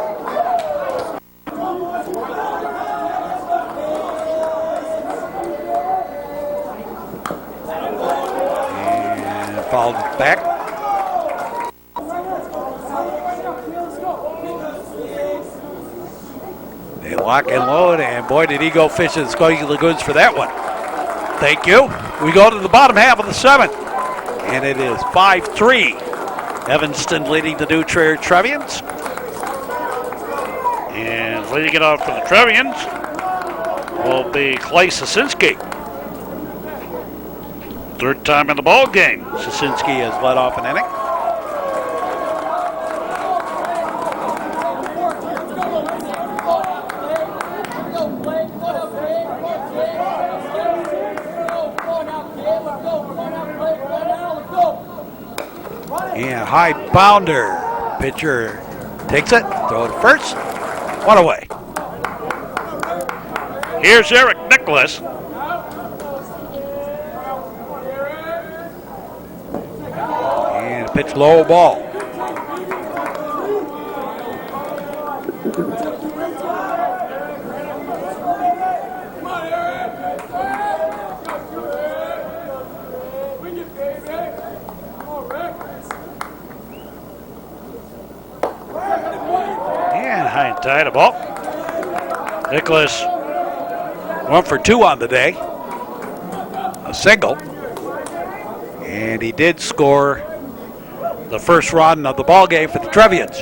Speaker 2: And fouled back. They lock and load, and boy, did he go fishing the Skokie Lagoons for that one. Thank you. We go to the bottom half of the 7th, and it is 5-3. Evanston leading the new Trevians.
Speaker 1: And leading it off for the Trevians will be Clay Sasinski. Third time in the ball game.
Speaker 2: Sasinski has led off an inning. And high bounder. Pitcher takes it, throw it first. One away.
Speaker 1: Here's Eric Nicholas.
Speaker 2: And pitch low ball.
Speaker 1: High and tight, a ball. Nicholas
Speaker 2: 1 for 2 on the day. A single. And he did score the first run of the ball game for the Trevians.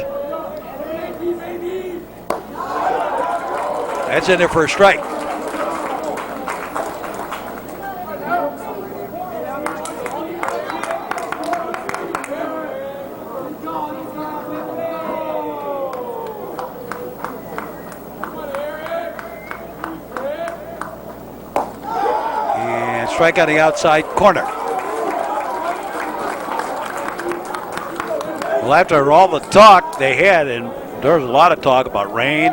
Speaker 2: That's in there for a strike. Strike on the outside corner. Well, after all the talk they had, and there was a lot of talk about rain,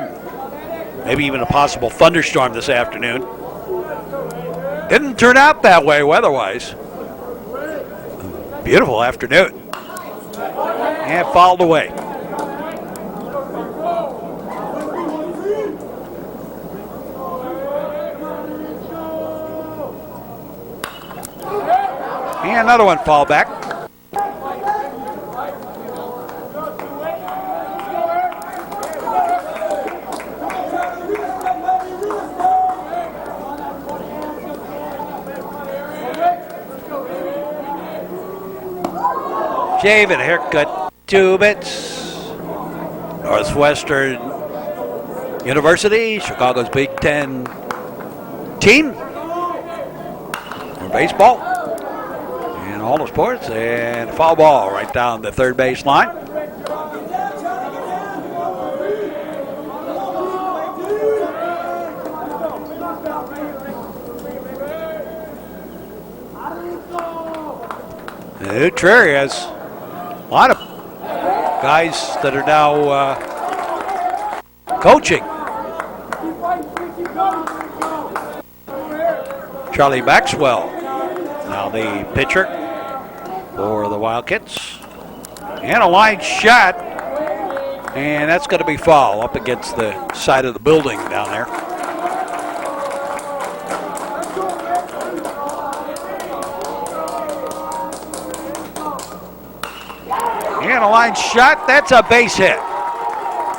Speaker 2: maybe even a possible thunderstorm this afternoon. Didn't turn out that way weather-wise. Beautiful afternoon. And fouled away. And another one fouled back. Shave and haircut, 2 bits. Northwestern University, Chicago's Big Ten team for baseball and all the sports. And a foul ball right down the third base line. The Trevians, a lot of guys that are now coaching. Charlie Maxwell, now the pitcher for the Wildkits. And a line shot, and that's going to be foul up against the side of the building down there. And a line shot, that's a base hit.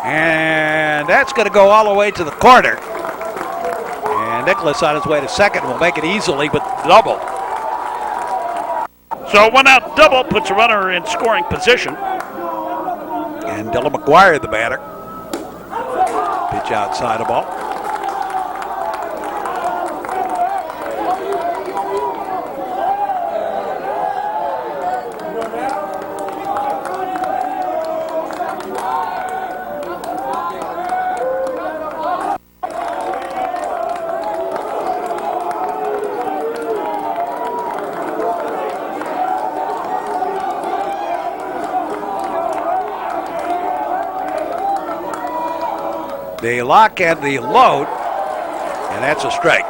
Speaker 2: And that's going to go all the way to the corner. And Nicholas on his way to second will make it easily with double.
Speaker 1: So a 1-out double puts a runner in scoring position.
Speaker 2: And Dylan McGuire, the batter. Pitch outside the ball. The lock and the load, and that's a strike.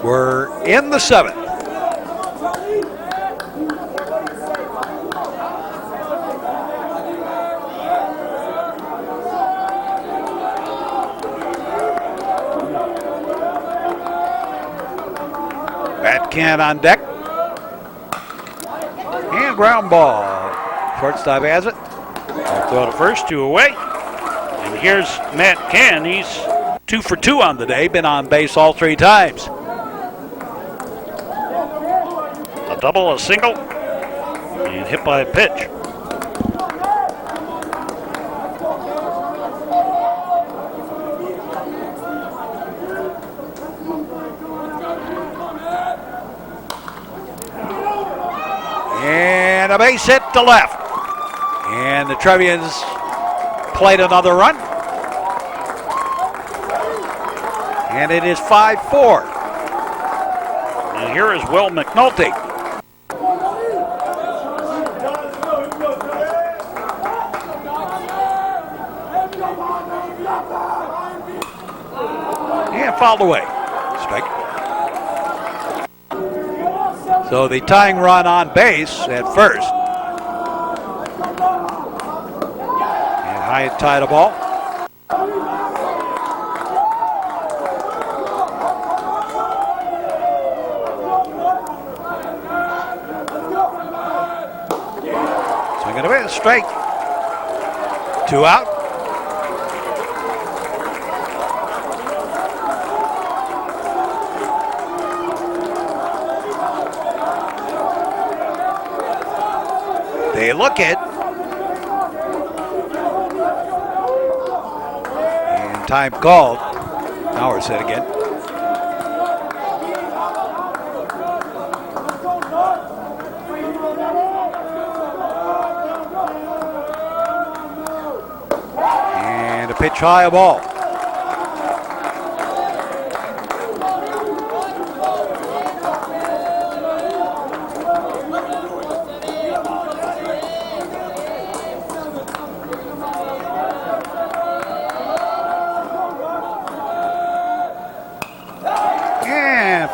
Speaker 2: We're in the 7th. Bat can on deck. And ground ball. Shortstop has it.
Speaker 1: I'll throw to first, 2 away. And here's Matt Cann. He's 2 for 2 on the day.
Speaker 2: Been on base all 3 times.
Speaker 1: A double, a single, and hit by a pitch.
Speaker 2: And a base hit to left. And the Trevians played another run. And it is 5-4.
Speaker 1: And here is Will McNulty.
Speaker 2: And fouled away. Strike. So the tying run on base at first. And high tie the ball. Swing and a miss, strike. 2 out. They look it. And time called. Now we're set again. And a pitch high, a ball.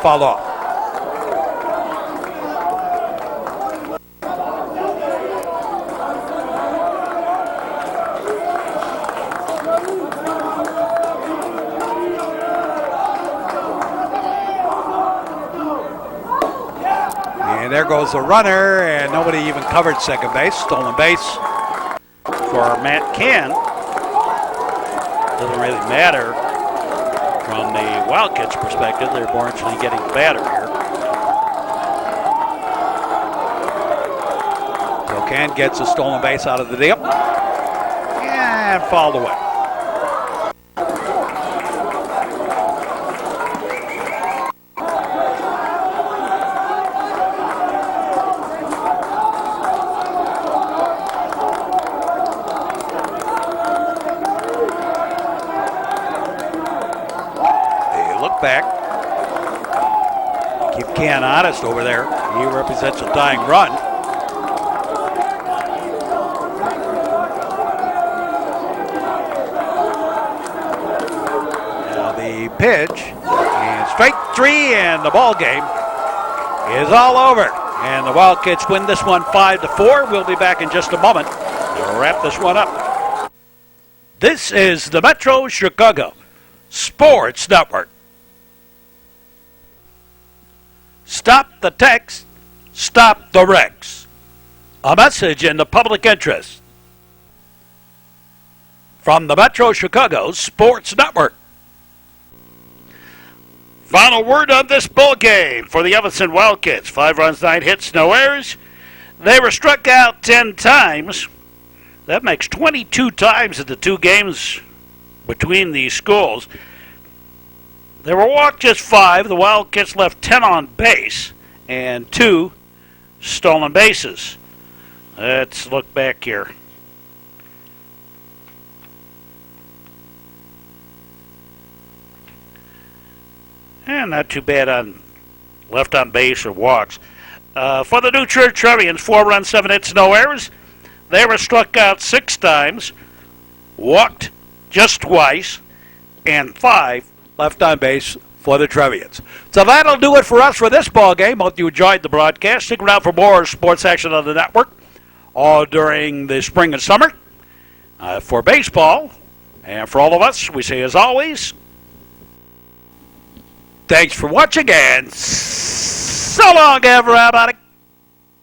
Speaker 2: fouled off. And there goes the runner, and nobody even covered second base. Stolen base
Speaker 1: For Matt Can. Doesn't really matter from the Wildkits perspective. They're more interested in getting the batter here.
Speaker 2: So Ken gets a stolen base out of the deal. And fouled away. Back. Keep Ken honest over there. He represents a dying run. Now the pitch, and strike three, and the ball game is all over. And the Wildkits win this one 5-4. We'll be back in just a moment to wrap this one up.
Speaker 1: This is the Metro Chicago Sports Network. Stop the text, stop the wrecks. A message in the public interest from the Metro Chicago Sports Network. Final word on this ball game for the Evanston Wildkits. 5 runs, 9 hits, no errors. They were struck out 10 times. That makes 22 times in the 2 games between these schools. They were walked just 5. The Wildcats left 10 on base and 2 stolen bases. Let's look back here. And not too bad on left on base or walks. For the New Trevians, 4 runs, 7 hits, no errors. They were struck out 6 times, walked just twice, and 5
Speaker 2: left on base for the Trevians. So that'll do it for us for this ball game. Hope you enjoyed the broadcast. Stick around for more sports action on the network all during the spring and summer. For baseball, and for all of us, we say as always, thanks for watching, and so long, everybody.